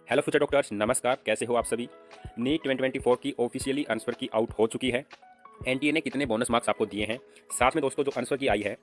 Hello future doctors, नमस्कार। कैसे हो आप सभी। नीट 2024 की ऑफिशियली आंसर की आउट हो चुकी है। एनटीए ने कितने बोनस मार्क्स आपको दिए हैं, साथ में दोस्तों जो आंसर की आई है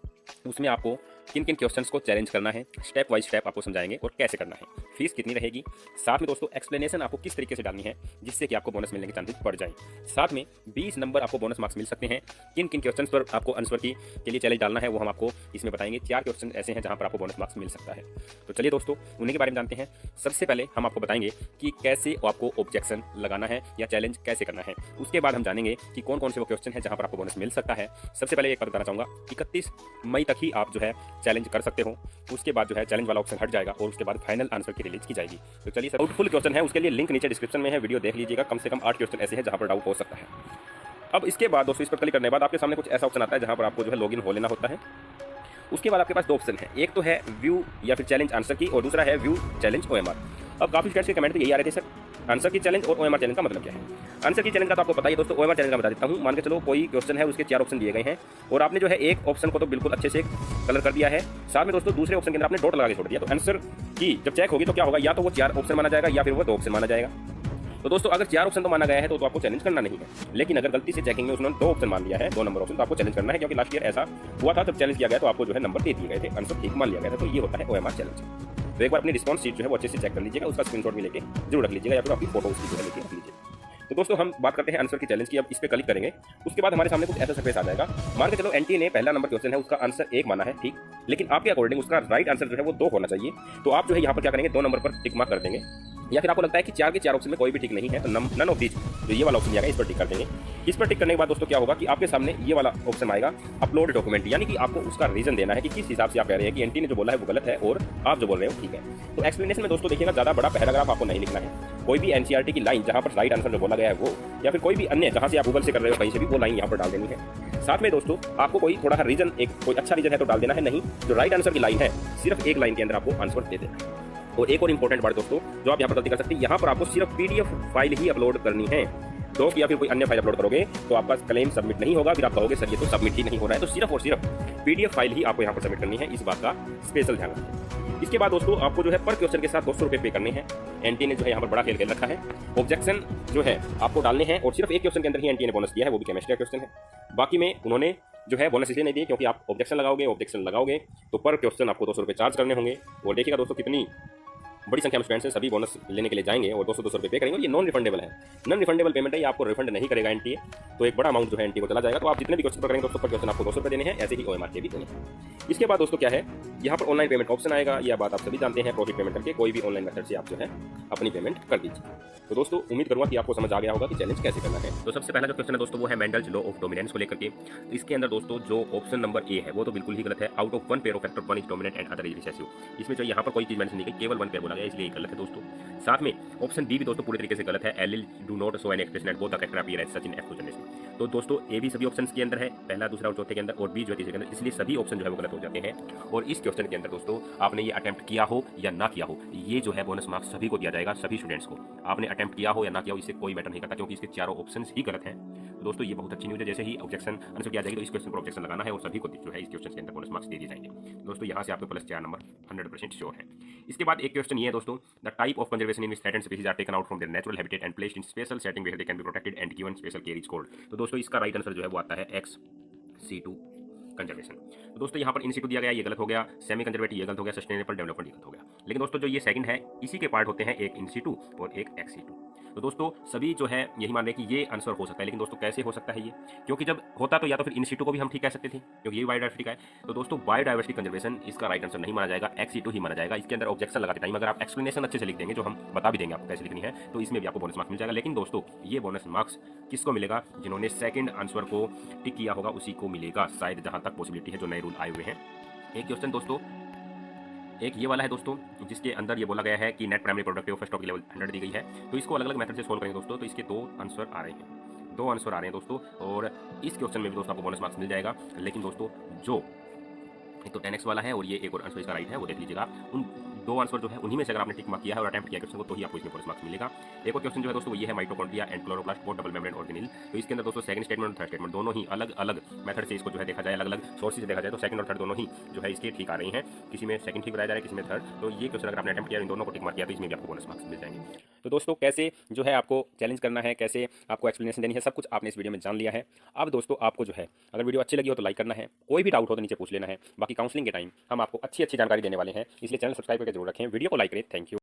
उसमें आपको किन किन क्वेश्चंस को चैलेंज करना है, स्टेप बाय स्टेप आपको समझाएंगे और कैसे करना है, फीस कितनी रहेगी, साथ में दोस्तों एक्सप्लेनेशन आपको किस तरीके से डालनी है जिससे कि आपको बोनस मिलने के चांसेस बढ़ जाए। साथ में 20 नंबर आपको बोनस मार्क्स मिल सकते हैं। किन किन क्वेश्चंस पर आपको आंसर की के लिए चैलेंज डालना है वो हम आपको इसमें बताएंगे। 4 क्वेश्चन ऐसे हैं जहां पर आपको बोनस मार्क्स मिल सकता है। तो चलिए दोस्तों उन्हीं के बारे में जानते हैं। सबसे पहले हम आपको बताएंगे कि कैसे आपको ऑब्जेक्शन लगाना है या चैलेंज कैसे करना है। उसके बाद हम जानेंगे कि कौन कौन से वो क्वेश्चन है जहां पर आपको बोनस मिल सकता है। सबसे पहले एक बात बताना चाहूंगा, 31 मई तक ही आप जो है चैलेंज कर सकते हो। उसके बाद जो है चैलेंज वाला ऑप्शन हट जाएगा और उसके बाद फाइनल आंसर की रिलीज की जाएगी। तो चलिए सर, डाउटफुल क्वेश्चन है उसके लिए लिंक नीचे डिस्क्रिप्शन में है, वीडियो देख लीजिएगा। कम से कम 8 क्वेश्चन ऐसे हैं जहां पर डाउट हो सकता है। अब इसके बाद दोस्तों इस पर क्लिक करने के बाद आपके सामने कुछ ऐसा ऑप्शन आता है जहां पर आपको जो है लॉगिन हो लेना होता है। उसके बाद आपके पास 2 ऑप्शन है, एक तो है व्यू या फिर चैलेंज आंसर की और दूसरा है व्यू चैलेंज ओएमआर। अब काफी स्टूडेंट्स के कमेंट तो यही आ रहे थे सर, आंसर की चैलेंज और ओएमआर चैलेंज का मतलब क्या है। आंसर की चैलेंज का तो आपको पता ही दोस्तों, ओएमआर चैलेंज का बता देता हूं। मान के चलो कोई क्वेश्चन है, उसके 4 ऑप्शन दिए गए हैं और आपने जो है एक ऑप्शन को तो बिल्कुल अच्छे से कलर कर दिया है, साथ में दोस्तों दूसरे ऑप्शन के अंदर आपने डॉट लगा के छोड़ दिया। तो आंसर की जब चेक होगी तो क्या होगा, या तो वो 4 ऑप्शन माना जाएगा या फिर वो 2 ऑप्शन माना जाएगा। तो दोस्तों अगर 4 ऑप्शन तो माना गया है तो आपको चैलेंज करना नहीं है, लेकिन अगर गलती से चेकिंग में उन्होंने 2 ऑप्शन मान लिया है, 2 नंबर ऑप्शन, तो आपको चैलेंज करना है। क्योंकि लास्ट ईयर ऐसा हुआ था, जब चैलेंज किया गया तो आपको जो है नंबर दे दिए गए थे, आंसर ठीक मान लिया गया था। तो ये होता है ओएमआर चैलेंज। तो एक बार अपनी रिस्पॉन्स शीट जो है वो अच्छे से चेक कर लीजिएगा, उसका स्क्रीनशॉट भी लेके जरूर रख लीजिएगा या फिर अपनी फोटो उसकी जो है लेके रख लीजिएगा। तो दोस्तों हम बात करते हैं आंसर की चैलेंज की। अब इस पे क्लिक करेंगे, उसके बाद हमारे सामने कुछ ऐसा सरफेस आ जाएगा। मान के चलो एनटीए ने पहला नंबर क्वेश्चन है उसका आंसर 1 माना है, ठीक, लेकिन आपके अकॉर्डिंग उसका राइट आंसर जो है वो 2 होना चाहिए। तो आप जो है यहाँ पर क्या करेंगे, 2 नंबर पर टिक मार्क कर देंगे। या फिर आपको लगता है कि 4 के 4 ऑप्शन में कोई भी टिक नहीं है तो नन ऑफ दीज, जो ये वाला ऑप्शन आएगा इस पर टिक कर देंगे। इस पर टिक करने के बाद दोस्तों क्या होगा कि आपके सामने ये वाला ऑप्शन आएगा अपलोड डॉक्यूमेंट, यानी कि आपको उसका रीजन देना है कि किस हिसाब से आप कह रहे हैं कि एनटी ने जो बोला है वो गलत है और आप जो बोल रहे हो ठीक है। तो एक्सप्लेनेशन में दोस्तों देखिएगा ज्यादा बड़ा पैराग्राफ आपको नहीं लिखना है। कोई भी एनसीईआरटी की लाइन जहां पर राइट आंसर जो बोला गया है वो, या फिर कोई भी अन्य जहां से आप गूगल से कर रहे हो कहीं से भी, वो लाइन यहाँ पर डाल देनी है। साथ में दोस्तों आपको कोई थोड़ा सा रीजन, एक कोई अच्छा रीजन है तो डाल देना है, नहीं जो राइट आंसर की लाइन है सिर्फ एक लाइन के अंदर आपको आंसर दे देना है। और एक और इंपॉर्टेंट बात दोस्तों जो आप यहाँ पर गलती कर सकते हैं, यहाँ पर आपको सिर्फ पीडीएफ फाइल ही अपलोड करनी है। डॉक या फिर कोई अन्य फाइल अपलोड करोगे तो आपका क्लेम सबमिट नहीं होगा, फिर आप कहोगे सर ये तो सबमिट ही नहीं हो रहा है। तो सिर्फ और सिर्फ पीडीएफ फाइल ही आपको यहाँ पर सबमिट करनी है, इस बात का स्पेशल ध्यान रखें। इसके बाद दोस्तों आपको जो है पर क्वेश्चन के साथ 200 रुपये पे करने हैं। एनटी ने जो है यहाँ पर बड़ा खेल खेल रखा है। ऑब्जेक्शन जो है आपको डालने हैं और सिर्फ एक क्वेश्चन के अंदर ही एनटी ने बोनस दिया है, वो भी केमिस्ट्री का क्वेश्चन है। बाकी में उन्होंने जो है बोनस इसलिए नहीं दिए क्योंकि आप ऑब्जेक्शन लगाओगे तो पर क्वेश्चन आपको 200 रुपये चार्ज करने होंगे। और देखिएगा दोस्तों कितनी बड़ी संख्या में स्टूडेंट्स हैं, सभी बोनस लेने के लिए जाएंगे और 200 रुपये पे करेंगे। और ये नॉन रिफंडेबल है, नॉन रिफंडेबल पेमेंट है, ये आपको रिफंड नहीं करेगा एनटीए। तो एक बड़ा अमाउंट जो है एनटीए को चला जाएगा। तो आप जितने भी क्वेश्चन करेंगे दोस्तों पर क्वेश्चन आपको 200 रुपये देने हैं, ऐसे ही ओएमआर के भी देने हैं। इसके बाद दोस्तों क्या है, यहाँ पर ऑनलाइन पेमेंट ऑप्शन आएगा, यह बात आप सभी जानते हैं। प्रोफिट पेमेंट करके कोई भी ऑनलाइन मेथड से आप जो है अपनी पेमेंट कर दीजिए। तो दोस्तों उम्मीद करूंगा कि आपको समझ आ गया होगा कि चैलेंज कैसे करना है। तो सबसे पहला जो क्वेश्चन है दोस्तों वो है मेंडल्स लॉ ऑफ डोमिनेंस को लेकर के। इसके अंदर दोस्तों जो ऑप्शन नंबर ए है वो तो बिल्कुल ही गलत है। Out of 1 pair of factor 1 is dominant and other is recessive. इसमें जो यहाँ पर कोई चीज मेंशन नहीं की, केवल 1 पेयर बोला गया, इसलिए गलत है दोस्तों। साथ में ऑप्शन बी भी दोस्तों पूरी तरीके से गलत है। एलिल do not show any expression at both the character appear as such in F generation. तो दोस्तों ए भी सभी ऑप्शंस के अंदर है, पहला दूसरा और चौथे के अंदर, और बी जो है तीसरे के अंदर, इसलिए सभी ऑप्शन जो है वो गलत हो जाते हैं। और इस क्वेश्चन के अंदर दोस्तों आपने ये अटेम्प्ट किया हो या ना किया हो, ये जो है बोनस मार्क्स सभी को दिया जाएगा, सभी स्टूडेंट्स को। आपने अटेम्प्ट किया हो या ना किया हो इससे कोई मैटर नहीं करता, क्योंकि इसके चारों ऑप्शंस ही गलत हैं। तो दोस्तों ये बहुत अच्छी न्यूज़ है। जैसे ही ऑब्जेक्शन आंसर किया जाएगी तो इस क्वेश्चन पर ऑब्जेक्शन लगाना है और सभी को जो है इस क्वेश्चन के अंदर बोनस मार्क्स दे दिए जाएंगे। दोस्तों यहाँ से आपको +4 नंबर 100% श्योर है। इसके बाद एक क्वेश्चन ये है दोस्तों, the type of conservation in which threatened species are taken out from their natural habitat and placed in special setting where they can be protected and given special care is called. तो दोस्तों इसका right answer जो है वो आता है XC2 conservation. तो दोस्तों यहाँ पर इन सिटू दिया गया, ये गलत हो गया। सेमी कंजर्वेटिव ये गलत हो गया। सस्टेनेबल डेवलपमेंट ये गलत हो गया। लेकिन दोस्तों जो ये सेकंड है इसी के पार्ट होते हैं, एक इन सिटू और एक XC2। तो दोस्तों सभी जो है यही मान रहे हैं कि ये आंसर हो सकता है, लेकिन दोस्तों कैसे हो सकता है ये, क्योंकि जब होता तो या तो फिर इन सिटू को भी हम ठीक कह सकते थे क्योंकि ये बायोडाइवर्सिटी का है। तो दोस्तों बायोडाइवर्सिटी कंजर्वेशन इसका राइट आंसर नहीं माना जाएगा, XC2 ही माना जाएगा। इसके अंदर ऑब्जेक्शन लगाते टाइम अगर आप एक्सप्लेनेशन अच्छे से लिख देंगे, जो हम बता भी देंगे आपको कैसे लिखनी है, तो इसमें भी आपको बोनस मार्क्स मिल जाएगा। लेकिन दोस्तों ये बोनस मार्क्स किसको मिलेगा, जिन्होंने सेकंड आंसर को टिक किया होगा उसी को मिलेगा शायद, जहां तक पॉसिबिलिटी है, जो नए रूल आए हुए हैं। एक क्वेश्चन दोस्तों, एक ये वाला है दोस्तों जिसके अंदर ये बोला गया है कि नेट प्राइमरी प्रोडक्टिव फर्स्ट की लेवल 100 दी गई है। तो इसको अलग अलग मेथड से सोल्व करेंगे दोस्तों। तो इसके 2 आंसर आ रहे हैं, 2 आंसर आ रहे हैं दोस्तों। और इस क्वेश्चन में भी दोस्तों आपको बोनस मार्क्स मिल जाएगा। लेकिन दोस्तों जो एक तो 10x वाला है और ये एक और आंसर इसका राइट है वो देख लीजिएगा। उन दो आंसर जो है उन्हीं में से अगर आपने टिक मार्क किया है और अटेम्प्ट किया क्वेश्चन को, तो ही आपको इसमें बोनस मार्क्स मिलेगा। एक और क्वेश्चन जो है दोस्तों वो ये है mitochondria and chloroplast both double membrane organelle. तो इसके अंदर दोस्तों सेकंड स्टेटमेंट और थर्ड स्टेटमेंट दोनों ही अलग अलग मेथड से इसको जो है देखा जाए, अलग अलग सोर्स से देखा जाए तो सेकंड और थर्ड दोनों ही जो है इसके ठीक आ रही हैं। किसी में सेकंड ठीक बताया जा रहा है, किसी में थर्ड। तो ये क्वेश्चन अगर आपने अटेम्प्ट किया इन दोनों को टिक मार्क किया तो इसमें भी आपको बोनस मार्क्स मिल जाएंगे। तो दोस्तों कैसे जो है आपको चैलेंज करना है, कैसे आपको एक्सप्लेनेशन देनी है, सब कुछ आपने इस वीडियो में जान लिया है। अब दोस्तों आपको जो है अगर वीडियो अच्छी लगी हो तो लाइक करना है, कोई भी डाउट हो तो नीचे पूछ लेना है। बाकी काउंसलिंग के टाइम हम आपको अच्छी अच्छी जानकारी देने वाले हैं, इसलिए चैनल सब्सक्राइब करके जरूर रखें, वीडियो को लाइक करें। Thank you.